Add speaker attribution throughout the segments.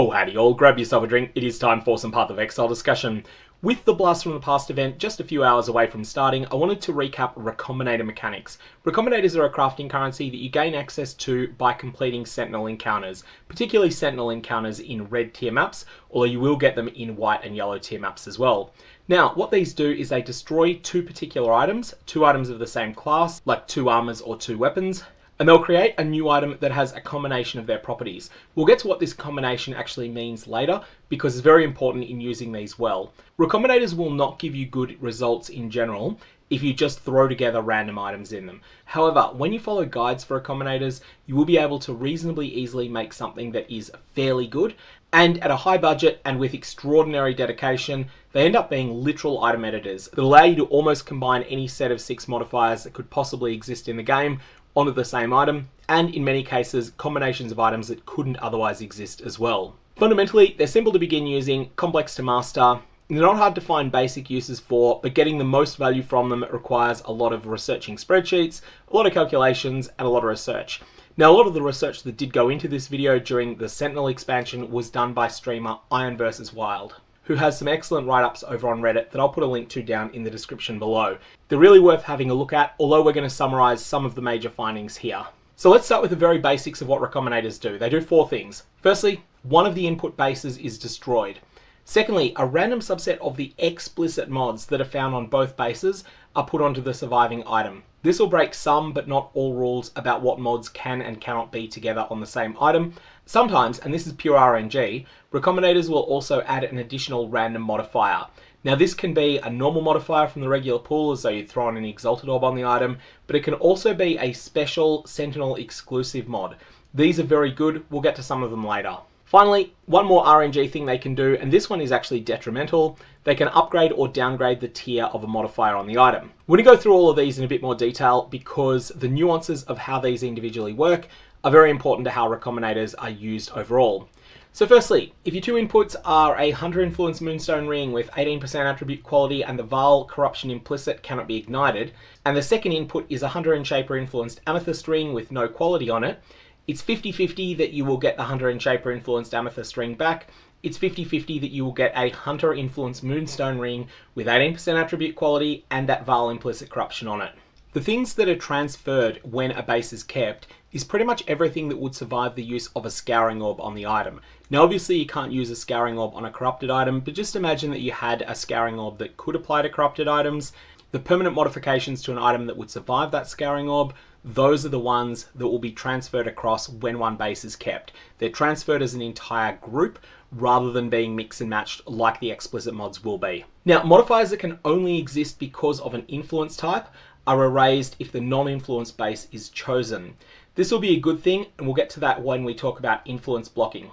Speaker 1: Oh, howdy all, grab yourself a drink, it is time for some PathOfExile discussion. With the Blast from the Past event just a few hours away from starting, I wanted to recap Recombinator mechanics. Recombinators are a crafting currency that you gain access to by completing Sentinel encounters, particularly Sentinel encounters in red tier maps, although you will get them in white and yellow tier maps as well. Now, what these do is they destroy two particular items, two items of the same class, like two armors or two weapons, and they'll create a new item that has a combination of their properties. We'll get to what this combination actually means later, because it's very important in using these well. Recombinators will not give you good results in general if you just throw together random items in them. However, when you follow guides for Recombinators, you will be able to reasonably easily make something that is fairly good, and at a high budget and with extraordinary dedication, they end up being literal item editors that allow you to almost combine any set of 6 modifiers that could possibly exist in the game onto the same item, and in many cases, combinations of items that couldn't otherwise exist as well. Fundamentally, they're simple to begin using, complex to master. They're not hard to find basic uses for, but getting the most value from them requires a lot of researching spreadsheets, a lot of calculations, and a lot of research. Now, a lot of the research that did go into this video during the Sentinel expansion was done by streamer Iron vs Wild, who has some excellent write-ups over on Reddit that I'll put a link to down in the description below. They're really worth having a look at, although we're going to summarize some of the major findings here. So let's start with the very basics of what Recombinators do. They do 4 things. Firstly, one of the input bases is destroyed. Secondly, a random subset of the explicit mods that are found on both bases are put onto the surviving item. This will break some, but not all, rules about what mods can and cannot be together on the same item. Sometimes, and this is pure RNG, Recombinators will also add an additional random modifier. Now this can be a normal modifier from the regular pool, as though you throw on an Exalted orb on the item, but it can also be a special Sentinel-Exclusive mod. These are very good, we'll get to some of them later. Finally, one more RNG thing they can do, and this one is actually detrimental. They can upgrade or downgrade the tier of a modifier on the item. We're going to go through all of these in a bit more detail because the nuances of how these individually work are very important to how Recombinators are used overall. So firstly, if your two inputs are a Hunter Influence Moonstone Ring with 18% attribute quality and the Val Corruption implicit cannot be ignited, and the second input is a Hunter and Shaper Influenced Amethyst Ring with no quality on it, it's 50-50 that you will get the Hunter and Shaper Influenced Amethyst Ring back. It's 50-50 that you will get a Hunter Influenced Moonstone Ring with 18% attribute quality and that Val Implicit Corruption on it. The things that are transferred when a base is kept is pretty much everything that would survive the use of a Scouring Orb on the item. Now obviously you can't use a Scouring Orb on a corrupted item, but just imagine that you had a Scouring Orb that could apply to corrupted items. The permanent modifications to an item that would survive that Scouring Orb, those are the ones that will be transferred across when one base is kept. They're transferred as an entire group rather than being mixed and matched like the explicit mods will be. Now, modifiers that can only exist because of an influence type are erased if the non-influence base is chosen. This will be a good thing, and we'll get to that when we talk about influence blocking.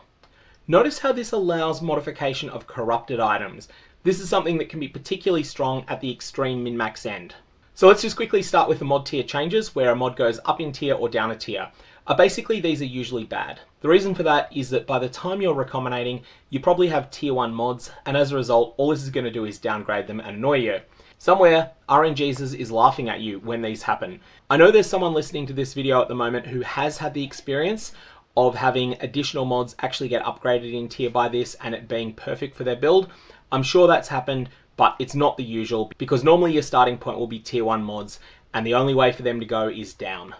Speaker 1: Notice how this allows modification of corrupted items. This is something that can be particularly strong at the extreme min-max end. So let's just quickly start with the mod tier changes, where a mod goes up in tier or down a tier. Basically, these are usually bad. The reason for that is that by the time you're recombinating, you probably have tier 1 mods, and as a result, all this is going to do is downgrade them and annoy you. Somewhere, RNGesus is laughing at you when these happen. I know there's someone listening to this video at the moment who has had the experience of having additional mods actually get upgraded in tier by this and it being perfect for their build. I'm sure that's happened, but it's not the usual because normally your starting point will be tier 1 mods and the only way for them to go is down.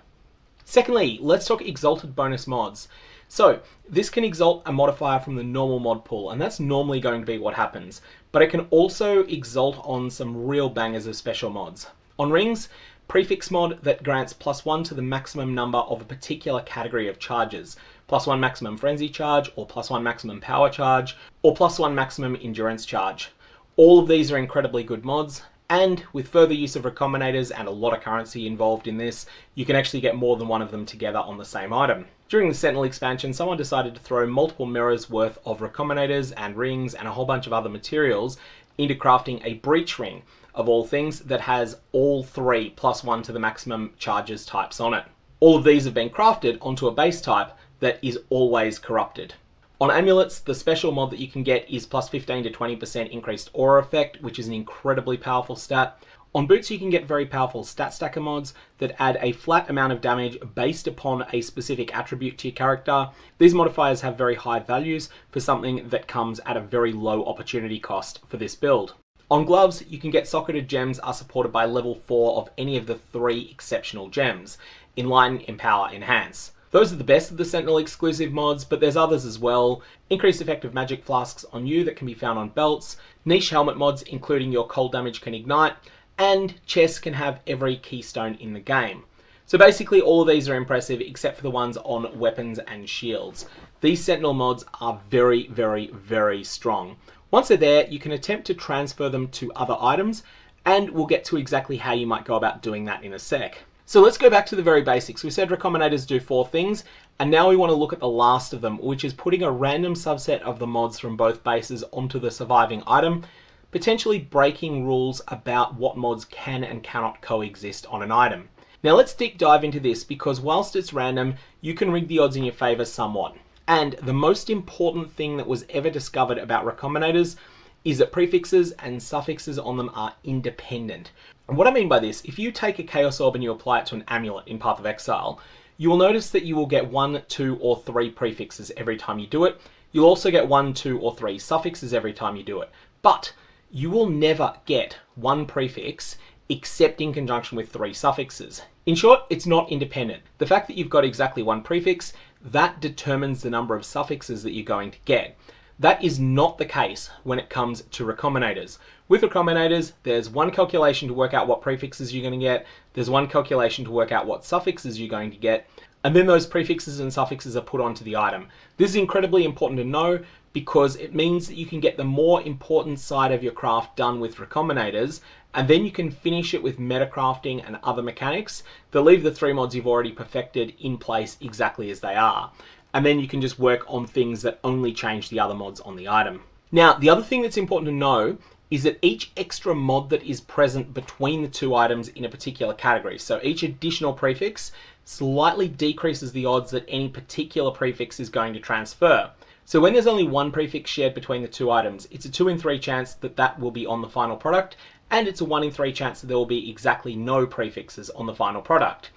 Speaker 1: Secondly, let's talk exalted bonus mods. So this can exalt a modifier from the normal mod pool, and that's normally going to be what happens, but it can also exalt on some real bangers of special mods. On rings, Prefix mod that grants +1 to the maximum number of a particular category of charges, +1 maximum frenzy charge, or +1 maximum power charge, or +1 maximum endurance charge. All of these are incredibly good mods, and with further use of Recombinators and a lot of currency involved in this, you can actually get more than one of them together on the same item. During the Sentinel expansion, someone decided to throw multiple mirrors worth of Recombinators and rings and a whole bunch of other materials into crafting a breach ring, of all things, that has all 3 +1 to the maximum charges types on it. All of these have been crafted onto a base type that is always corrupted. On amulets, the special mod that you can get is +15 to 20% increased aura effect, which is an incredibly powerful stat. On boots, you can get very powerful stat stacker mods that add a flat amount of damage based upon a specific attribute to your character. These modifiers have very high values for something that comes at a very low opportunity cost for this build. On gloves, you can get socketed gems are supported by level 4 of any of the 3 exceptional gems: Enlighten, Empower, Enhance. Those are the best of the Sentinel-Exclusive mods, but there's others as well. Increased effective magic flasks on you that can be found on belts, niche helmet mods including your cold damage can ignite, and chests can have every keystone in the game. So basically all of these are impressive except for the ones on weapons and shields. These Sentinel mods are very, very, very strong. Once they're there, you can attempt to transfer them to other items, and we'll get to exactly how you might go about doing that in a sec. So let's go back to the very basics. We said Recombinators do 4 things, and now we want to look at the last of them, which is putting a random subset of the mods from both bases onto the surviving item, potentially breaking rules about what mods can and cannot coexist on an item. Now let's deep dive into this, because whilst it's random, you can rig the odds in your favor somewhat. And the most important thing that was ever discovered about Recombinators is that prefixes and suffixes on them are independent. And what I mean by this, if you take a Chaos Orb and you apply it to an amulet in PathOfExile, you will notice that you will get 1, 2, or 3 prefixes every time you do it. You'll also get 1, 2, or 3 suffixes every time you do it. But you will never get 1 prefix except in conjunction with 3 suffixes. In short, it's not independent. The fact that you've got exactly 1 prefix, that determines the number of suffixes that you're going to get. That is not the case when it comes to Recombinators. With Recombinators, there's one calculation to work out what prefixes you're going to get, there's one calculation to work out what suffixes you're going to get, and then those prefixes and suffixes are put onto the item. This is incredibly important to know because it means that you can get the more important side of your craft done with Recombinators, and then you can finish it with metacrafting and other mechanics that leave the 3 mods you've already perfected in place exactly as they are. And then you can just work on things that only change the other mods on the item. Now, the other thing that's important to know is that each extra mod that is present between the 2 items in a particular category, so each additional prefix slightly decreases the odds that any particular prefix is going to transfer. So when there's only 1 prefix shared between the 2 items, it's a 2 in 3 chance that that will be on the final product, and it's a 1 in 3 chance that there will be exactly no prefixes on the final product.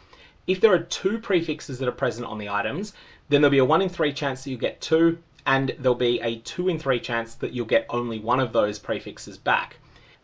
Speaker 1: If there are 2 prefixes that are present on the items, then there'll be a 1 in 3 chance that you get 2, and there'll be a 2 in 3 chance that you'll get only one of those prefixes back.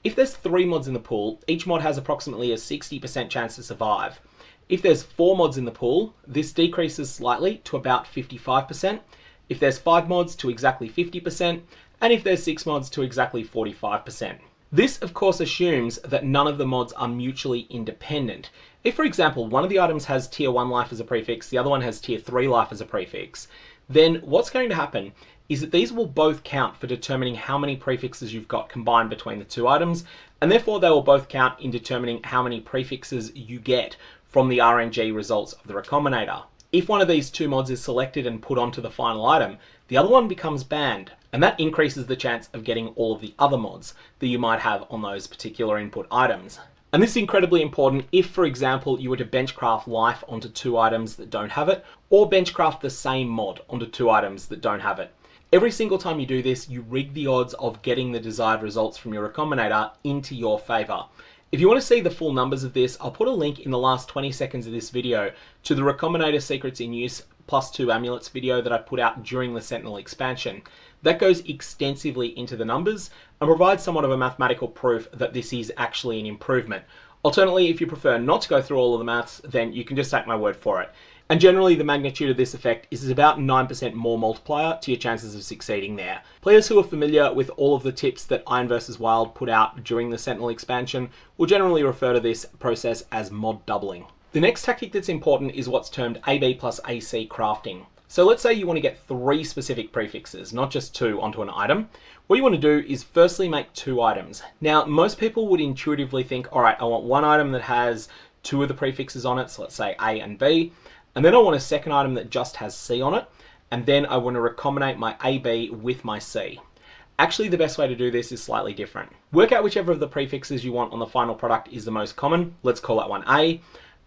Speaker 1: If there's 3 mods in the pool, each mod has approximately a 60% chance to survive. If there's 4 mods in the pool, this decreases slightly to about 55%. If there's 5 mods, to exactly 50%, and if there's 6 mods, to exactly 45%. This, of course, assumes that none of the mods are mutually independent. If, for example, one of the items has tier 1 life as a prefix, the other one has tier 3 life as a prefix, then what's going to happen is that these will both count for determining how many prefixes you've got combined between the 2 items, and therefore they will both count in determining how many prefixes you get from the RNG results of the Recombinator. If one of these 2 mods is selected and put onto the final item, the other one becomes banned, and that increases the chance of getting all of the other mods that you might have on those particular input items. And this is incredibly important if, for example, you were to benchcraft life onto 2 items that don't have it, or benchcraft the same mod onto 2 items that don't have it. Every single time you do this, you rig the odds of getting the desired results from your Recombinator into your favor. If you want to see the full numbers of this, I'll put a link in the last 20 seconds of this video to the Recombinator Secrets in Use +2 Amulets video that I put out during the Sentinel expansion. That goes extensively into the numbers and provides somewhat of a mathematical proof that this is actually an improvement. Alternately, if you prefer not to go through all of the maths, then you can just take my word for it. And generally, the magnitude of this effect is about 9% more multiplier to your chances of succeeding there. Players who are familiar with all of the tips that Iron vs. Wild put out during the Sentinel expansion will generally refer to this process as mod doubling. The next tactic that's important is what's termed AB+AC crafting. So let's say you want to get 3 specific prefixes, not just 2 onto an item. What you want to do is firstly make 2 items. Now, most people would intuitively think, all right, I want one item that has 2 of the prefixes on it, so let's say A and B, and then I want a second item that just has C on it, and then I want to recombinate my AB with my C. Actually, the best way to do this is slightly different. Work out whichever of the prefixes you want on the final product is the most common. Let's call that one A.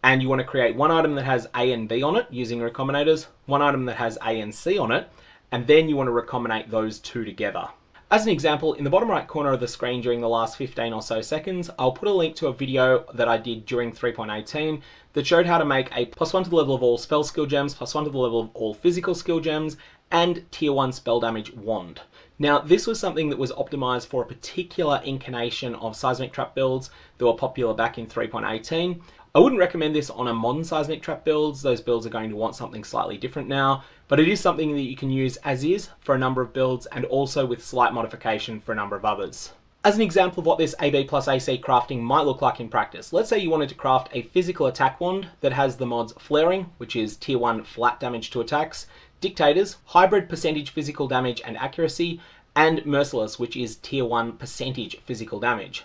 Speaker 1: And you want to create one item that has A and B on it using Recombinators, one item that has A and C on it, and then you want to recombinate those 2 together. As an example, in the bottom right corner of the screen during the last 15 or so seconds, I'll put a link to a video that I did during 3.18 that showed how to make a +1 to the level of all spell skill gems, +1 to the level of all physical skill gems, and tier 1 spell damage wand. Now, this was something that was optimized for a particular incarnation of seismic trap builds that were popular back in 3.18. I wouldn't recommend this on a modern seismic trap builds. Those builds are going to want something slightly different now, but it is something that you can use as is for a number of builds and also with slight modification for a number of others. As an example of what this AB+AC crafting might look like in practice, let's say you wanted to craft a physical attack wand that has the mods Flaring, which is tier 1 flat damage to attacks, Dictators, hybrid percentage physical damage and accuracy, and Merciless, which is tier 1 percentage physical damage.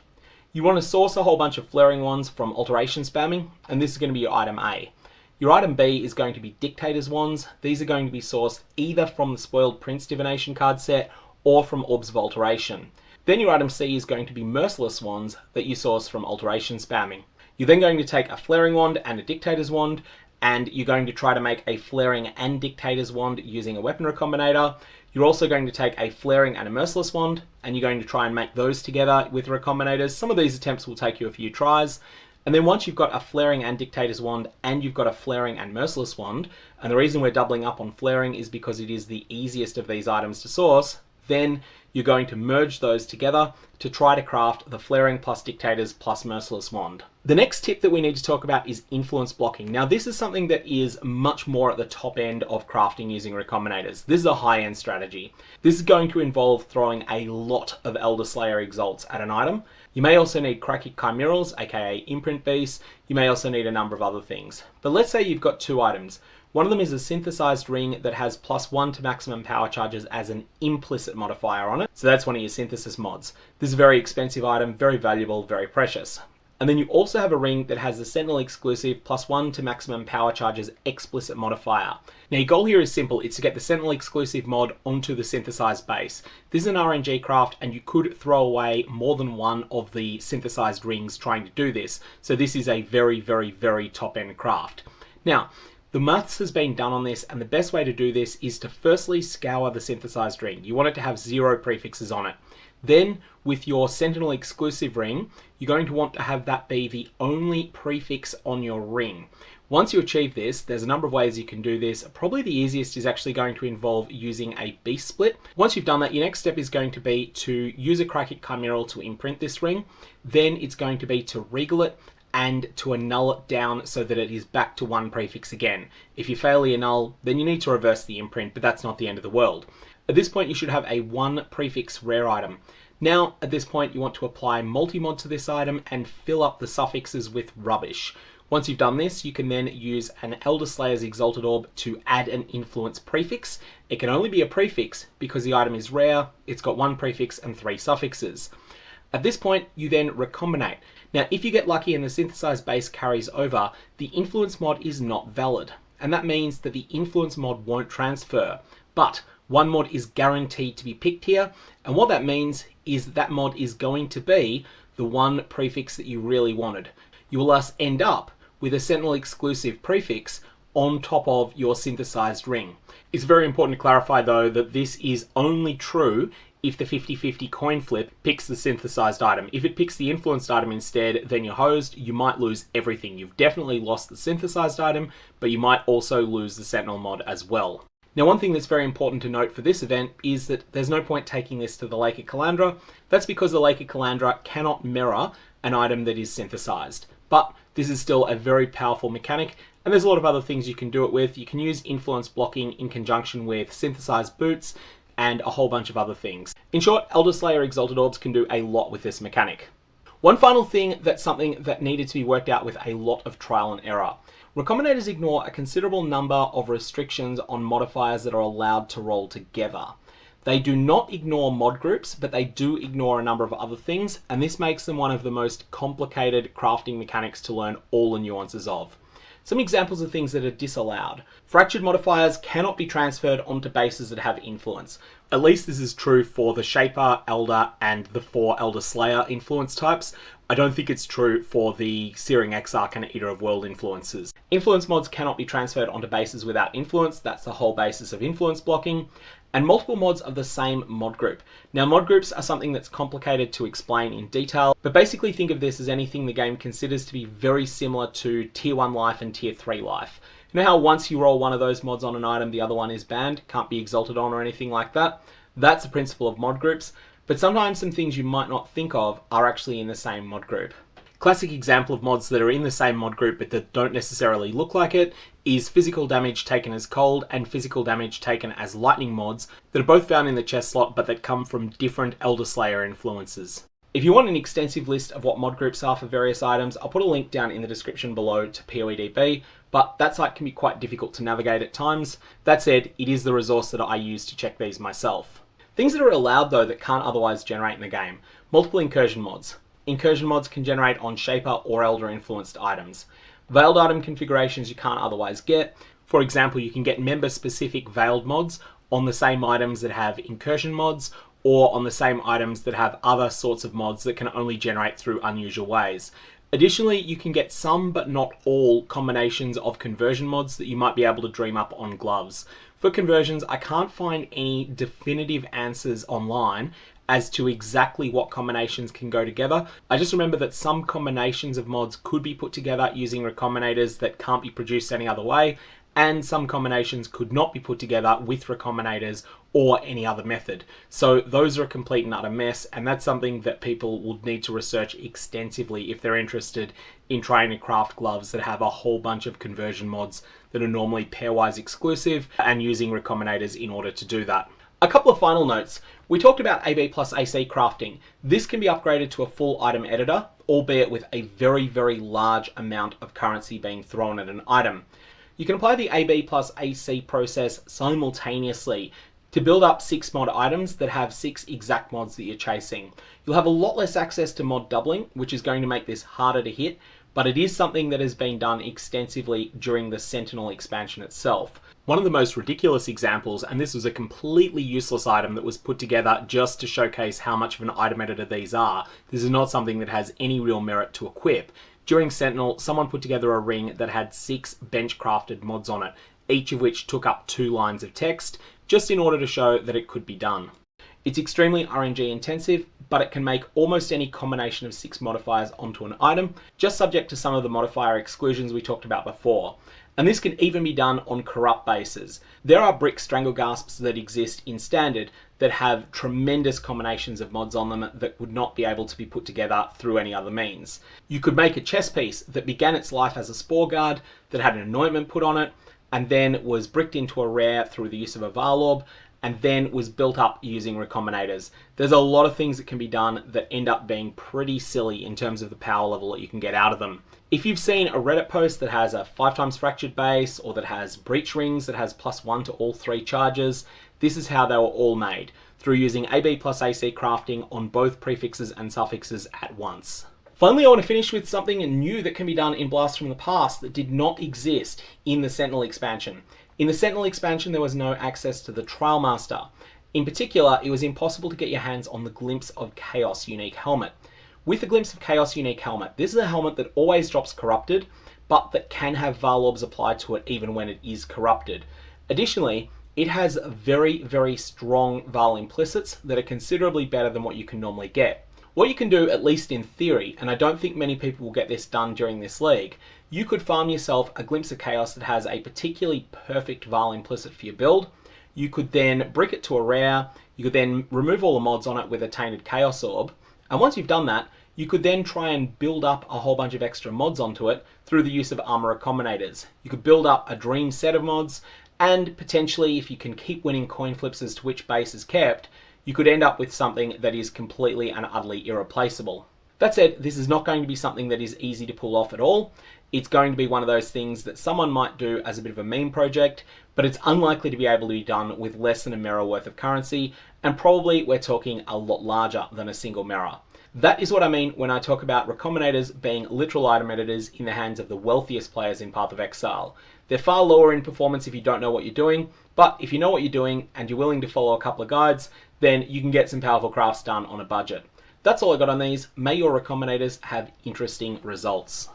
Speaker 1: You want to source a whole bunch of Flaring wands from alteration spamming, and this is going to be your item A. Your item B is going to be Dictators wands. These are going to be sourced either from the Spoiled Prince Divination card set or from Orbs of Alteration. Then your item C is going to be Merciless wands that you source from alteration spamming. You're then going to take a Flaring wand and a Dictators wand, and you're going to try to make a Flaring and Dictators wand using a weapon recombinator. You're also going to take a Flaring and a Merciless wand, and you're going to try and make those together with recombinators. Some of these attempts will take you a few tries. And then once you've got a Flaring and Dictators wand and you've got a Flaring and Merciless wand, and the reason we're doubling up on Flaring is because it is the easiest of these items to source, then you're going to merge those together to try to craft the Flaring plus Dictators plus Merciless wand. The next tip that we need to talk about is influence blocking. Now, this is something that is much more at the top end of crafting using recombinators. This is a high-end strategy. This is going to involve throwing a lot of Elder Slayer Exalts at an item. You may also need Krakic Chimerals, aka Imprint Beasts. You may also need a number of other things. But let's say you've got two items. One of them is a synthesized ring that has +1 to maximum power charges as an implicit modifier on it. So that's one of your synthesis mods. This is a very expensive item, very valuable, very precious. And then you also have a ring that has the Sentinel-Exclusive +1 to maximum power charges explicit modifier. Now your goal here is simple, it's to get the Sentinel-Exclusive mod onto the synthesized base. This is an RNG craft and you could throw away more than one of the synthesized rings trying to do this. So this is a very, very, very top end craft. Now, the maths has been done on this, and the best way to do this is to firstly scour the synthesized ring. You want it to have 0 prefixes on it. Then, with your Sentinel-Exclusive ring, you're going to want to have that be the only prefix on your ring. Once you achieve this, there's a number of ways you can do this. Probably the easiest is actually going to involve using a beast split. Once you've done that, your next step is going to be to use a Krakic Chimeral to imprint this ring. Then it's going to be to regal it and to annul it down so that it is back to 1 prefix again. If you fail the annul, then you need to reverse the imprint, but that's not the end of the world. At this point, you should have a 1 prefix rare item. Now, at this point, you want to apply multi-mod to this item and fill up the suffixes with rubbish. Once you've done this, you can then use an Elder Slayer's Exalted Orb to add an influence prefix. It can only be a prefix because the item is rare, it's got 1 prefix and 3 suffixes. At this point, you then recombinate. Now, if you get lucky and the synthesized base carries over, the influence mod is not valid. And that means that the influence mod won't transfer. But one mod is guaranteed to be picked here. And what that means is that mod is going to be the 1 prefix that you really wanted. You will thus end up with a Sentinel-Exclusive prefix on top of your synthesized ring. It's very important to clarify though that this is only true if the 50-50 coin flip picks the synthesized item. If it picks the influenced item instead, then you're hosed. You might lose everything. You've definitely lost the synthesized item, but you might also lose the Sentinel mod as well. Now, one thing that's very important to note for this event is that there's no point taking this to the Lake of Kalandra. That's because the Lake of Kalandra cannot mirror an item that is synthesized. But this is still a very powerful mechanic, and there's a lot of other things you can do it with. You can use influence blocking in conjunction with synthesized boots, and a whole bunch of other things. In short, Elder Slayer Exalted Orbs can do a lot with this mechanic. One final thing that's something that needed to be worked out with a lot of trial and error. Recombinators ignore a considerable number of restrictions on modifiers that are allowed to roll together. They do not ignore mod groups, but they do ignore a number of other things, and this makes them one of the most complicated crafting mechanics to learn all the nuances of. Some examples of things that are disallowed. Fractured modifiers cannot be transferred onto bases that have influence. At least this is true for the Shaper, Elder, and the 4 Elder Slayer influence types. I don't think it's true for the Searing Exarch and Eater of World influences. Influence mods cannot be transferred onto bases without influence. That's the whole basis of influence blocking. and multiple mods of the same mod group. Now, mod groups are something that's complicated to explain in detail, but basically think of this as anything the game considers to be very similar to Tier 1 life and Tier 3 life. You know how once you roll one of those mods on an item, the other one is banned, can't be exalted on or anything like that? That's the principle of mod groups, but sometimes some things you might not think of are actually in the same mod group. Classic example of mods that are in the same mod group but that don't necessarily look like it is physical damage taken as cold and physical damage taken as lightning mods that are both found in the chest slot but that come from different Elder Slayer influences. If you want an extensive list of what mod groups are for various items, I'll put a link down in the description below to POEDB, but that site can be quite difficult to navigate at times. That said, it is the resource that I use to check these myself. Things that are allowed though that can't otherwise generate in the game. Multiple incursion mods. Incursion mods can generate on Shaper or Elder influenced items. Veiled item configurations you can't otherwise get. For example, you can get member specific veiled mods on the same items that have incursion mods, or on the same items that have other sorts of mods that can only generate through unusual ways. Additionally, you can get some but not all combinations of conversion mods that you might be able to dream up on gloves. For conversions, I can't find any definitive answers online as to exactly what combinations can go together. I just remember that some combinations of mods could be put together using recombinators that can't be produced any other way, and some combinations could not be put together with recombinators or any other method. So those are a complete and utter mess, and that's something that people will need to research extensively if they're interested in trying to craft gloves that have a whole bunch of conversion mods that are normally pairwise exclusive, and using recombinators in order to do that. A couple of final notes. We talked about AB+AC crafting. This can be upgraded to a full item editor, albeit with a very, very large amount of currency being thrown at an item. You can apply the AB+AC process simultaneously to build up 6 mod items that have 6 exact mods that you're chasing. You'll have a lot less access to mod doubling, which is going to make this harder to hit, but it is something that has been done extensively during the Sentinel expansion itself. One of the most ridiculous examples, and this was a completely useless item that was put together just to showcase how much of an item editor these are. This is not something that has any real merit to equip. During Sentinel, someone put together a ring that had 6 bench crafted mods on it, each of which took up 2 lines of text, just in order to show that it could be done. It's extremely RNG intensive, but it can make almost any combination of 6 modifiers onto an item, just subject to some of the modifier exclusions we talked about before. And this can even be done on corrupt bases. There are brick Stranglegasps that exist in Standard that have tremendous combinations of mods on them that would not be able to be put together through any other means. You could make a chess piece that began its life as a Spore Guard, that had an anointment put on it, and then was bricked into a rare through the use of a Varlorb, and then was built up using recombinators. There's a lot of things that can be done that end up being pretty silly in terms of the power level that you can get out of them. If you've seen a Reddit post that has a 5x fractured base, or that has breach rings that has +1 to all 3 charges, this is how they were all made, through using AB+AC crafting on both prefixes and suffixes at once. Finally, I want to finish with something new that can be done in Blast from the Past that did not exist in the Sentinel expansion. In the Sentinel expansion, there was no access to the Trial Master. In particular, it was impossible to get your hands on the Glimpse of Chaos unique helmet. With the Glimpse of Chaos unique helmet, this is a helmet that always drops corrupted, but that can have Varlorbs applied to it even when it is corrupted. Additionally, it has very, very strong Val implicits that are considerably better than what you can normally get. What you can do, at least in theory, and I don't think many people will get this done during this league, you could farm yourself a Glimpse of Chaos that has a particularly perfect Val implicit for your build. You could then brick it to a rare, you could then remove all the mods on it with a Tainted Chaos Orb, and once you've done that, you could then try and build up a whole bunch of extra mods onto it through the use of Armor Recombinators. You could build up a dream set of mods, and potentially, if you can keep winning coin flips as to which base is kept, you could end up with something that is completely and utterly irreplaceable. That said, this is not going to be something that is easy to pull off at all. It's going to be one of those things that someone might do as a bit of a meme project, but it's unlikely to be able to be done with less than a mirror worth of currency, and probably we're talking a lot larger than a single mirror. That is what I mean when I talk about recombinators being literal item editors in the hands of the wealthiest players in PathOfExile. They're far lower in performance if you don't know what you're doing, but if you know what you're doing and you're willing to follow a couple of guides, then you can get some powerful crafts done on a budget. That's all I got on these. May your recombinators have interesting results.